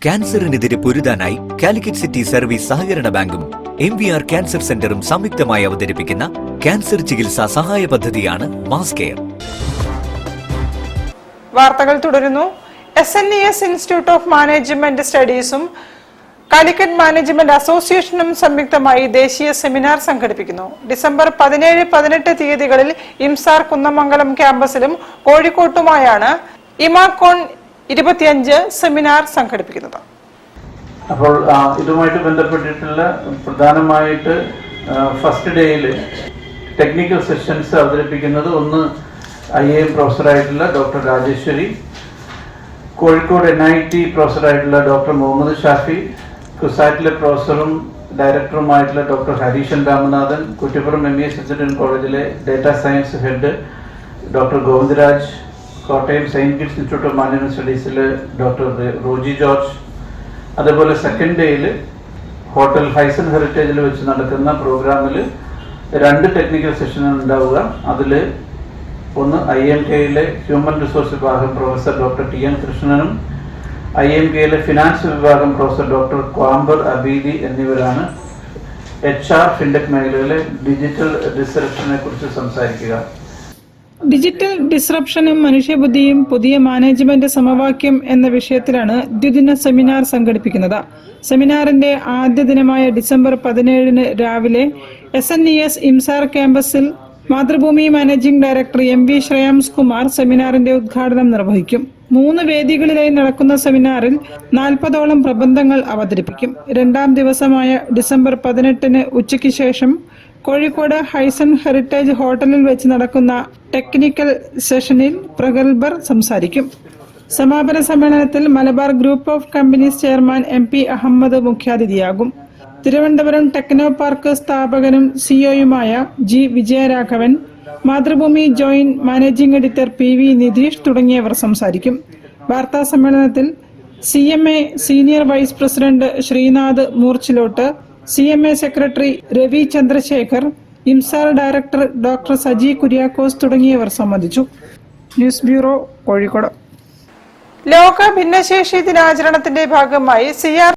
ക്യാൻസറിനെതിരെ പൊരുതാനായി Calicut city service സഹകരണ ബാങ്കും MVR cancer സെന്ററും സംയുക്തമായി അവതരിപ്പിക്കുന്ന ക്യാൻസർ ചികിത്സാ സഹായ പദ്ധതിയാണ് മാസ് കെയർ. വാർത്തകൾ തുടരുന്നു. SNES ഇൻസ്റ്റിറ്റ്യൂട്ട് ഓഫ് മാനേജ്മെന്റ് സ്റ്റഡീസും കാലിക്കറ്റ് മാനേജ്മെന്റ് അസോസിയേഷനും സംയുക്തമായി ദേശീയ സെമിനാർ സംഘടിപ്പിക്കുന്നു. ഡിസംബർ 17-18 തീയതികളിൽ ഇംസാർ കുന്നമംഗലം ക്യാമ്പസിലും കോഴിക്കോട്ടുമായാണ് ഇമാക്കോൺ 25 സെമിനാർ സംഘടിപ്പിക്കുന്നത്. അപ്പോൾ ഇതുമായിട്ട് ബന്ധപ്പെട്ടിട്ടുള്ള പ്രധാനമായിട്ട് ഫസ്റ്റ് ഡേയിൽ ടെക്നിക്കൽ സെഷൻസ് അവതരിപ്പിക്കുന്നത് ഒന്ന് IIM പ്രൊഫസറായിട്ടുള്ള ഡോക്ടർ രാജേശ്വരി, കോഴിക്കോട് NIT പ്രൊഫസറായിട്ടുള്ള ഡോക്ടർ മുഹമ്മദ് ഷാഫി, കുസാറ്റിലെ പ്രൊഫസറും ഡയറക്ടറുമായിട്ടുള്ള ഡോക്ടർ ഹരീഷൻ രാമനാഥൻ, കുറ്റിപ്പുറം MES കോളേജിലെ data science head doctor Govindaraj, Kottayam Saintgits institute of management സ്റ്റഡീസിലെ ഡോക്ടർ റോജി ജോർജ്. അതുപോലെ സെക്കൻഡ് ഡേയിൽ ഹോട്ടൽ ഹൈസൺ ഹെറിറ്റേജിൽ വെച്ച് നടക്കുന്ന പ്രോഗ്രാമിൽ 2 ടെക്നിക്കൽ സെഷനാണ് ഉണ്ടാവുക. അതിൽ ഒന്ന് IMK-യിലെ ഹ്യൂമൻ റിസോഴ്സ് വിഭാഗം പ്രൊഫസർ ഡോക്ടർ TN കൃഷ്ണനും IMK-യിലെ ഫിനാൻസ് വിഭാഗം പ്രൊഫസർ ഡോക്ടർ ക്വാംബർ അബീദി എന്നിവരാണ് HR ഫിൻടെക് മേഖലയിലെ ഡിജിറ്റൽ ഡിസ്റപ്ഷനെ കുറിച്ച് സംസാരിക്കുക. ഡിജിറ്റൽ ഡിസ്റപ്ഷനും മനുഷ്യബുദ്ധിയും പുതിയ മാനേജ്മെന്റ് സമവാക്യം എന്ന വിഷയത്തിലാണ് ദ്വിദിന സെമിനാർ സംഘടിപ്പിക്കുന്നത്. സെമിനാറിന്റെ ആദ്യ ദിനമായ ഡിസംബർ 17 രാവിലെ SNES ഇംസാർ ക്യാമ്പസിൽ Mathrubhumi managing director MV Shreyams Kumar സെമിനാറിന്റെ ഉദ്ഘാടനം നിർവഹിക്കും. 3 വേദികളിലായി നടക്കുന്ന സെമിനാറിൽ 40ഓളം പ്രബന്ധങ്ങൾ അവതരിപ്പിക്കും. 2ാം ദിവസമായ ഡിസംബർ 18 ഉച്ചയ്ക്ക് ശേഷം കോഴിക്കോട് ഹൈസൺ ഹെറിറ്റേജ് ഹോട്ടലിൽ വെച്ച് നടക്കുന്ന ടെക്നിക്കൽ സെഷനിൽ പ്രഗത്ഭർ സംസാരിക്കും. സമാപന സമ്മേളനത്തിൽ Malabar group of companies chairman MP Ahammed മുഖ്യാതിഥിയാകും. തിരുവനന്തപുരം ടെക്നോ പാർക്ക് സ്ഥാപകനും CEO-യുമായ G Vijayaraghavan, Mathrubhumi joint managing editor PV Nitheesh തുടങ്ങിയവർ സംസാരിക്കും. വാർത്താ സമ്മേളനത്തിൽ CMA senior vice president Sreenath Moorchilott, CMA secretary Ravi Chandrasekhar, IMSAR director doctor Saji Kuriakose തുടങ്ങിയവർ സംബന്ധിച്ചു. News bureau, Kozhikode. ലോക ഭിന്നശേഷി ദിനാചരണത്തിന്റെ ഭാഗമായി CR